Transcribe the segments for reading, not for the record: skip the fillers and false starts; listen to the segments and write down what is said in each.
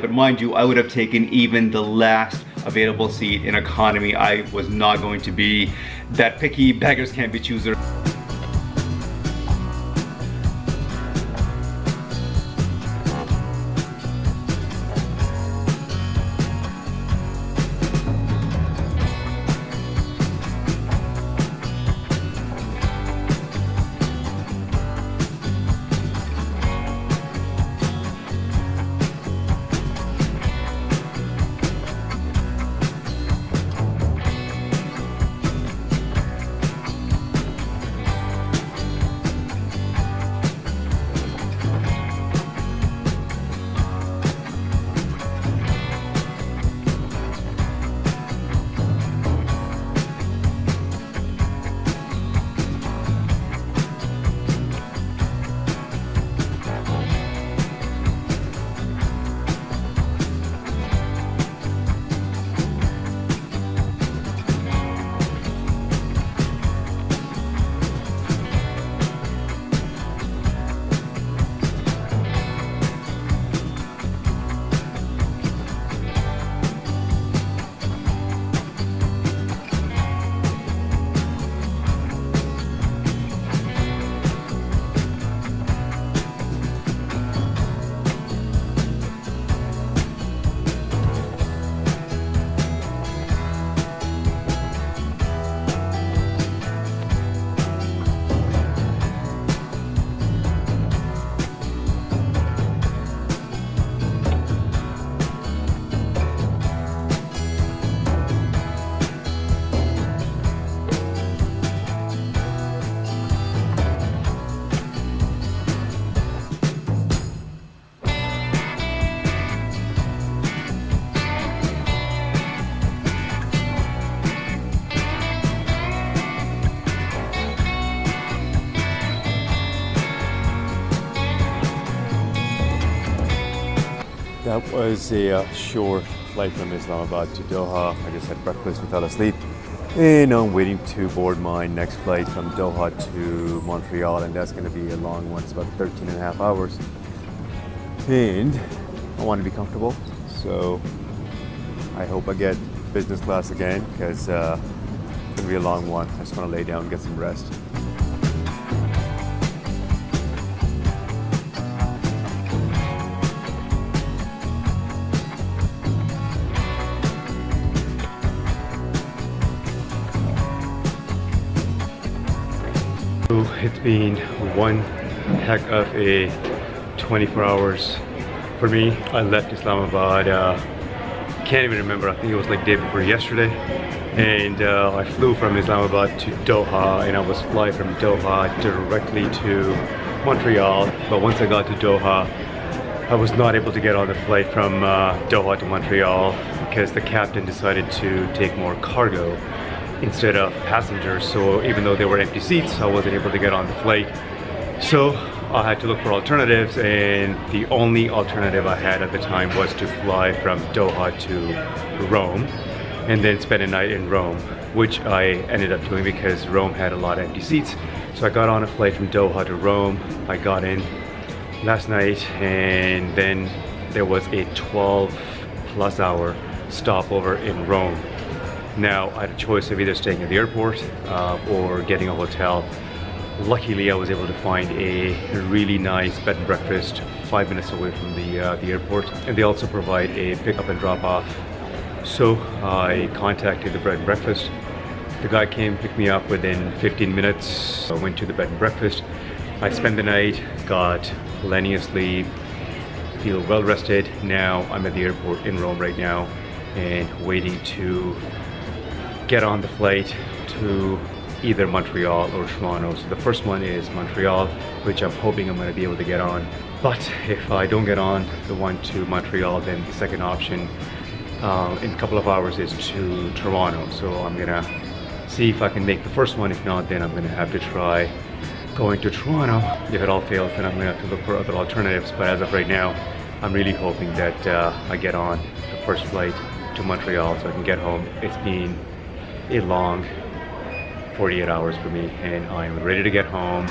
But mind you, I would have taken even the last available seat in economy. I was not going to be that picky. Beggars can't be choosers. That was a short flight from Islamabad to Doha. I just had breakfast, we fell asleep. And I'm waiting to board my next flight from Doha to Montreal, and that's going to be a long one. It's about 13 and a half hours. And I want to be comfortable, so I hope I get business class again, because it's going to be a long one. I just want to lay down and get some rest. It's been one heck of a 24 hours for me. I left Islamabad, can't even remember, I think it was like day before yesterday. And I flew from Islamabad to Doha, and I was flying from Doha directly to Montreal. But once I got to Doha, I was not able to get on the flight from Doha to Montreal because the captain decided to take more cargo instead of passengers. So even though there were empty seats, I wasn't able to get on the flight. So I had to look for alternatives, and the only alternative I had at the time was to fly from Doha to Rome and then spend a night in Rome, which I ended up doing because Rome had a lot of empty seats. So I got on a flight from Doha to Rome. I got in last night, and then there was a 12+ hour stopover in Rome. Now I had a choice of either staying at the airport or getting a hotel. Luckily, I was able to find a really nice bed and breakfast 5 minutes away from the airport, and they also provide a pick up and drop off. So I contacted the bed and breakfast. The guy came, picked me up within 15 minutes. I went to the bed and breakfast. I spent the night, got plenty of sleep, feel well rested. Now I'm at the airport in Rome right now and waiting to get on the flight to either Montreal or Toronto. So the first one is Montreal, which I'm hoping I'm going to be able to get on. But if I don't get on the one to Montreal, then the second option in a couple of hours is to Toronto. So I'm gonna see if I can make the first one. If not, then I'm gonna have to try going to Toronto. If it all fails, then I'm gonna have to look for other alternatives. But as of right now, I'm really hoping that I get on the first flight to Montreal so I can get home. It's been a long 48 hours for me, and I'm ready to get home.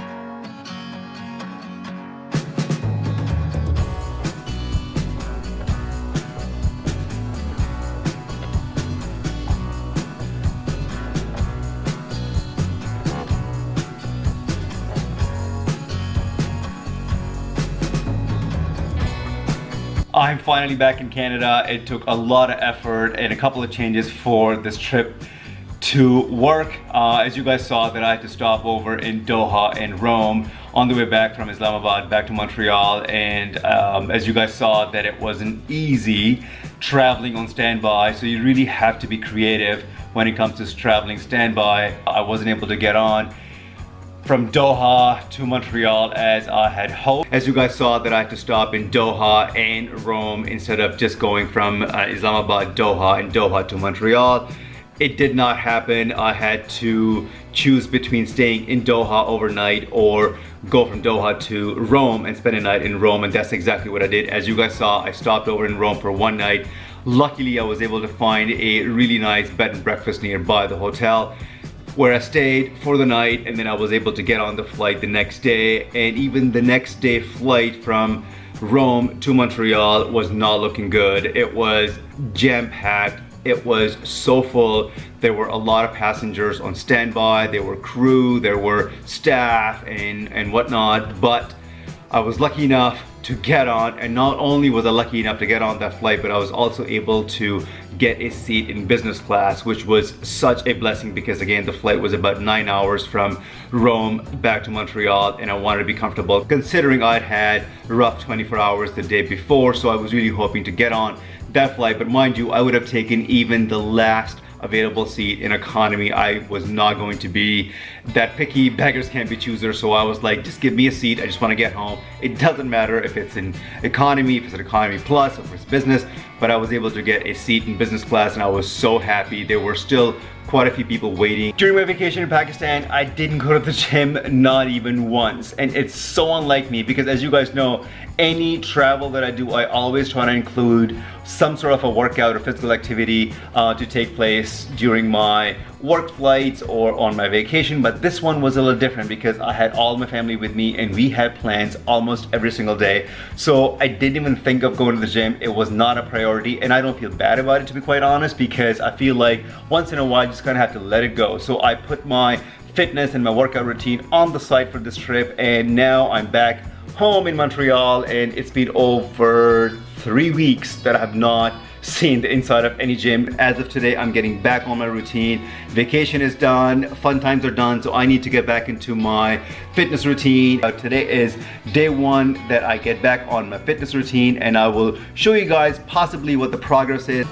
I'm finally back in Canada. It took a lot of effort and a couple of changes for this trip to work. As you guys saw, that I had to stop over in Doha and Rome on the way back from Islamabad back to Montreal, and as you guys saw, that it wasn't easy traveling on standby, so you really have to be creative when it comes to traveling standby. I wasn't able to get on from Doha to Montreal as I had hoped. As you guys saw, that I had to stop in Doha and Rome instead of just going from Islamabad, Doha, and Doha to Montreal. It did not happen. I had to choose between staying in Doha overnight or go from Doha to Rome and spend a night in Rome, and that's exactly what I did. As you guys saw, I stopped over in Rome for one night. Luckily, I was able to find a really nice bed and breakfast nearby the hotel, where I stayed for the night, and then I was able to get on the flight the next day. And even the next day flight from Rome to Montreal was not looking good. It was jam-packed. It was so full. There were a lot of passengers on standby. There were crew, there were staff and whatnot, but I was lucky enough to get on, and not only was I lucky enough to get on that flight, but I was also able to get a seat in business class, which was such a blessing because again, the flight was about 9 hours from Rome back to Montreal, and I wanted to be comfortable considering I'd had rough 24 hours the day before, so I was really hoping to get on that flight. But mind you, I would have taken even the last available seat in economy. I was not going to be that picky. Beggars can't be choosers, so I was like, just give me a seat. I just want to get home. It doesn't matter if it's in economy, if it's an economy plus, or if it's business, but I was able to get a seat in business class, and I was so happy. There were still quite a few people waiting. During my vacation in Pakistan, I didn't go to the gym, not even once. And it's so unlike me because, as you guys know, any travel that I do, I always try to include some sort of a workout or physical activity to take place during my work flights or on my vacation. But this one was a little different because I had all my family with me and we had plans almost every single day. So I didn't even think of going to the gym. It was not a priority, and I don't feel bad about it, to be quite honest, because I feel like once in a while you just kind of have to let it go. So I put my fitness and my workout routine on the side for this trip, and now I'm back home in Montreal, and it's been over 3 weeks that I have not seen the inside of any gym. As of today, I'm getting back on my routine. Vacation is done, fun times are done, so I need to get back into my fitness routine. Today is day one that I get back on my fitness routine, and I will show you guys possibly what the progress is.